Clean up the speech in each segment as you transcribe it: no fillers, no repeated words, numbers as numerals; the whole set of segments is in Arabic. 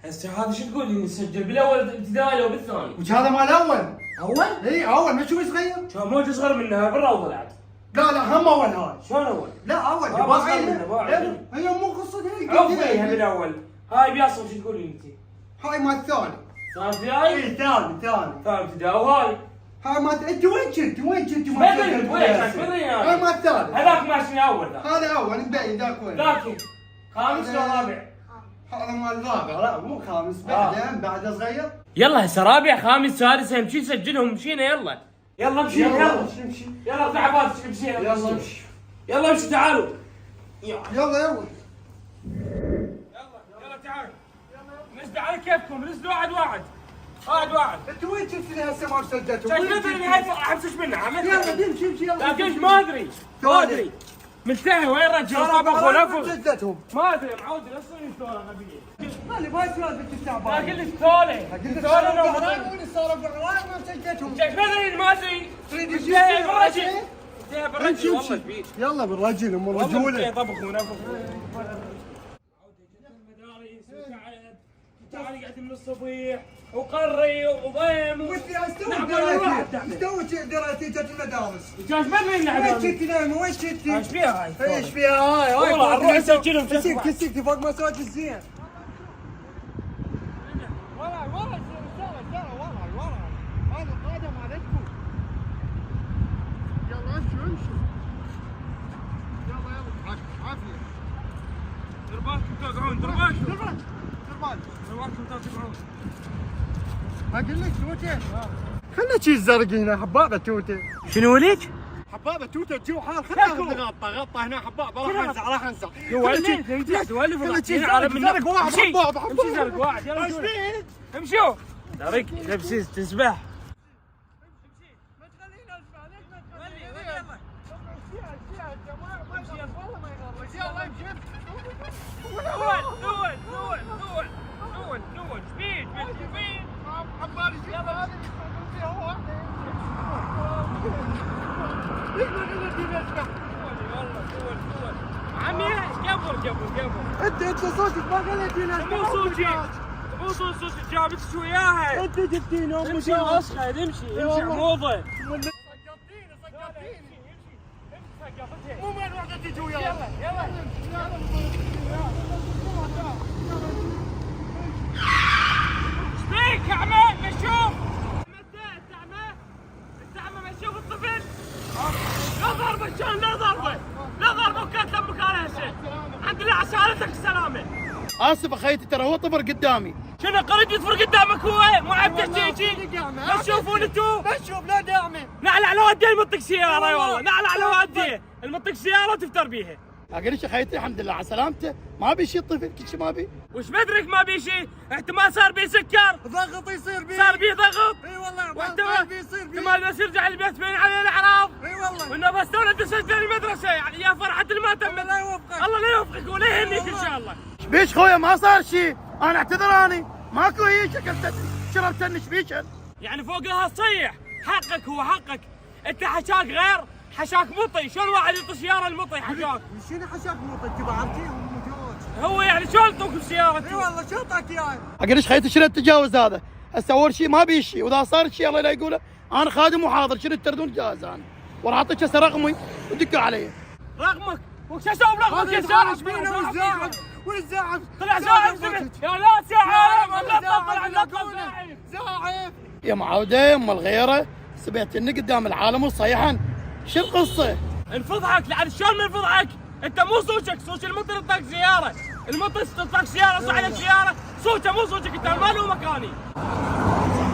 هسه هذا شو تقول لي نسجل بالاول ابتدائي لو بالثاني؟ وش هذا مال اول؟ اول؟ اي اول ما تشوف صغير؟ كان موج اصغر منها بالروضه عاد. لا هم اول هاي. شلون اول؟ لا اول أصغر منها، باين. هي مو قصة هي. عفويها بالاول. هاي بياصل شو تقول لي انت؟ هاي مال الثاني. ثاني ابتدائي؟ اي ثاني. ثاني ابتدائي وهاي؟ هاي مال انت وين كنت؟ ما ادري وين كنت هاي مال الثالث. هذاك ماشي اول ذاك. هذا اول مبين ذاك وين؟ لكن خامس ولا رابع؟ هذا مال الرابع لا مو خامس بعده صغير. يلا هسه رابع خامس سادس امشي نسجلهم مشينا يلا. يلا امشي يلا. امشي. يلا افتح عبادك مشينا. يلا امشي. يلا امشي تعالوا. يلا. يلا تعالوا. نزلوا على كيفكم نزلوا واحد. انت وين كنت هسه ما سجلت؟ شكلت اني هاي حمسش منها يلا امشي يلا. لكن ما ادري. منتهي وين رجل رابع خلفه؟ سجلتهم. ما ادري معود اصلا الثوله غبيه. مالي ما سوالف التعبان. لكن الثوله. وين صار ما سجلتهم. شكلت ما ادري. تريد منتهي بالرجل. منتهي بالرجل والله كبير. يلا بالرجل ام الرجوله. طبخ ونفخ. تعال قاعد من الصبيح وقري وضيم ودي استوي دراتي جت المدارس. كان بدري اللعبه. وين كنت نايمه وين كنت؟ ايش فيها هاي؟ ايش فيها هاي؟ والله نروح نسجلهم كسيك فوق مساج الزين. ورا هذا قادم عليكم. يلا امشوا. يلا عافيه. دربالكم تقعون دربالكم تقعون. اقول لك توته. خلنا شي الزرق هنا حبابه توته. شنو لك؟ حبابه توته جو حال خلنا غطى هنا حبابه راح انزع. تولف زرق واحد حبابه امشي زرق واحد يلا امشوا. زرق لبسي تسبح. ما تخلينا اسمع ليش ما تخلينا؟ والله ما يغرك. يلا امشي. نون سبيد عبالي يلا عمي قبل انت صوتك ما خليتينا مو صوتي جابت شو وياها. انت جبتينا امشي اسخن امشي عموضه. سقطتيني مو من وحده تجي وياها. يلا ايش يا عمي مشوف التعمى مشوف الطفل. لا ضربه كان لا ضربه وكانت امك على هالشيء. الحمد لله عشانتك السلامه. اسف اخيتي ترى هو طفر قدامي. شنو قريب يطفر قدامك هو؟ مو عم تحكي ما تشوفون انتم؟ ما تشوف لا داعمه. نعلع لو ودي المطق سياره والله نعلع لو ودي المطق سياره وتفتر بيها. اقول لك اخيتي الحمد لله على سلامته ما بي شيء الطفل كل شيء ما بي. وش بدرك ما بي شيء؟ احتمال صار بيه سكر. ضغط يصير بيه. صار بيه ضغط. اي والله واحتمال يصير بيه. احتمال بس يرجع البيت بين عليه الاعراض. اي والله. وانه بس تونا دشت المدرسه يعني يا فرحه الماتم. الله يوفقك. الله لا يوفقك ولا يهنيك ان شاء الله. بيش خويا ما صار شيء انا اعتذر اني ماكو هي شكلت شربت النشبيشن. يعني فوق لها تصيح حقك هو حقك. انت حشاك غير حشاك مطي. شلون واحد يطي سياره المطي حشاك؟ شنو حشاك مطي انت بعرفتيه هو يعني شلون توقف السياره؟ اي والله شو اعطاك اياه؟ اقول لك خيتي شنو التجاوز هذا؟ هسه اول شيء ما بي شيء واذا صار شيء الله لا يقوله انا خادم وحاضر شنو تردون جاهز انا وراح اعطيك هسه رقمي ودقوا علي. رقمك؟ وش اسوي برقمك يا زاعف والزاعف طلع زاعف زفت يا لا زاعف لا تطلع زاعف يا معوده يما الغيره سبيتني قدام العالم وصيحا شو القصه؟ انفضحك لعن شلون من فضحك؟ انت مو صوتك صوت المطر طاق سياره المطر طاق سياره صعد السياره صوته مو صوتك انت ما له مكاني.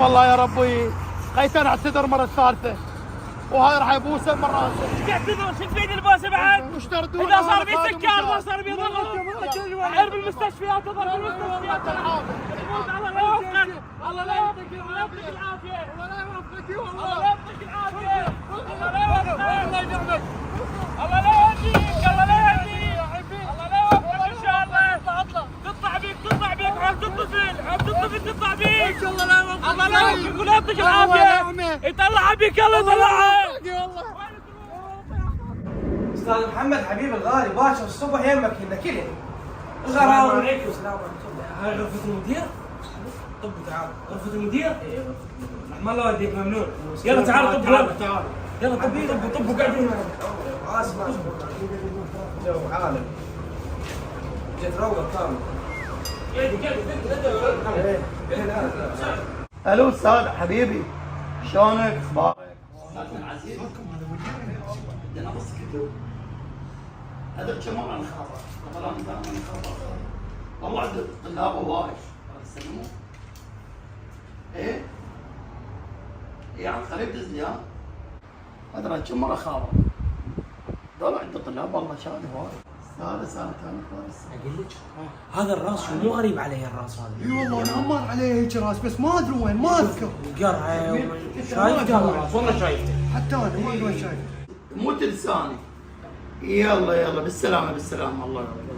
والله يا ربي خيتي انا اعتذر مره ثالثه وهاي راح يبوسه من راسه. تعتذر شو تفيد البوسه بعد؟ وش تردون؟ اذا صار بي سكر ما صار بي ضغط عير بالمستشفيات تظل بالمستشفيات. الله لا يوفقك الله لا يوفقك العافيه الله لا يوفقك الله لا يوفقك العافيه الله لا يوفقك الله يدعمك الله لا يهديك الله لا يهديك الله لا يوفقك ان شاء الله. تطلع بيك عبد الطفل تطلع بيك ان شاء الله لا يوفقك الله لا يوفقك ولا يعطيك العافيه يطلع بيك الله يطلعها. استاذ محمد حبيب الغالي باشا الصبح يمك هنا كله الغراوي. عليكم السلام ورحمه الله. هاي غرفة المدير؟ طب تعال غرفة المدير؟ رحم الله والديك ممنوع. يلا تعال طب يلا. يلا طب وقاعدين اسمع جو عالم. جيت روق كامل. الو استاذ حبيبي، شلونك؟ اخبارك؟ بدنا نص كتب. هذا كم مرة نخابر، طبعا دائما نخابر. والله عند الطلاب هواي يستلمون. ايه؟ يعني قريب دزلي ها؟ هذا كم مرة خابر. ضل عند الطلاب والله شاد هواي. ثالث سنة كان كويس. اقول لك هذا الراس شو مو غريب علي الراس هذا. اي والله انا مر عليه هيك راس بس ما ادري وين، ما اذكر. قرعه شايفته الراس والله شايفته. حتى انا ما ادري وين شايفه. مو تلساني. يلا بالسلامة بالسلامة الله يرضى.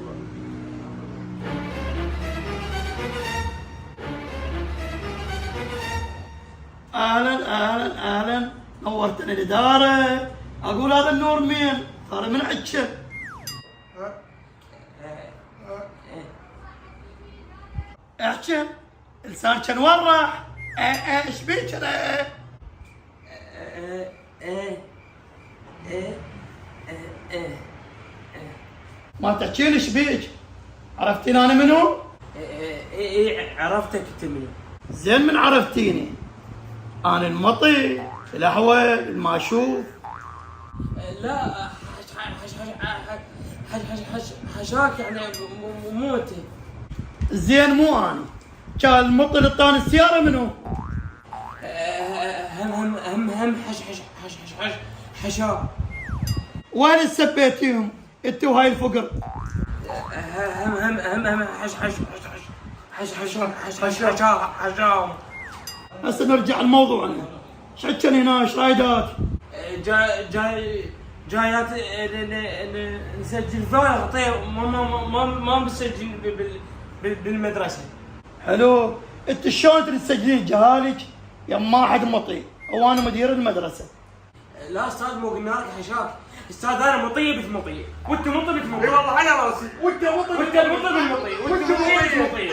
اهلا نورتني الاداره. اقول هذا النور مين؟ صار من عكه. احكي لسان كان وين راح؟ ايش بيك انا؟ ما تحكي لي ايش بيك؟ عرفتيني انا منو؟ ايه عرفتك انت منو؟ زين من عرفتيني؟ انا المطي الاحول الماشوف. لا حشاك يعني موتي. زين مو انا. كان المطي اللي طان السياره منو؟ هم حشاك. وين سبيتيهم؟ انت وهاي الفقر. هم حشاك. هسه نرجع لموضوعنا. ايش عندنا هنا؟ ايش رايدات؟ جايات نسجل فيها طيب ما بنسجل بالمدرسه. حلو. انت شلون تسجلين جهالك يما حد مطي وانا مدير المدرسه؟ لا استاذ مو قلنا لك حشاك. استاذ انا مطي بنت مطي وانت مطي بنت مطي. والله على راسي. وانت مطي بنت مطي وانت مطي بنت مطي.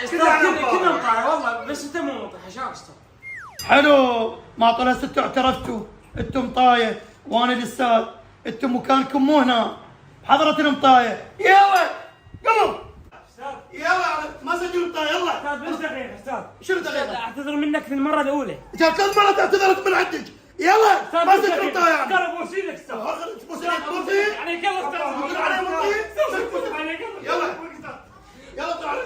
استاذ كنا مطي والله بس انت مو مطي حشاك استاذ. حلو. ما طلع انتوا اعترفتوا انتم مطايه وانا الاستاذ. انتم مكانكم مو هنا بحضره المطايه. يلا قبل يلا ما سجلوا مطايه. يلا استاذ بس دقيقه استاذ. شنو دقيقه؟ اعتذر منك في المره الاولى. انت ثلاث مرات اعتذرت من عندك. يلا ما سجلوا مطايه. استاذ ابوس ايدك استاذ. ابوس ايدك مطي عليك يلا استاذ. عليك مطي. عليك يلا يلا تعال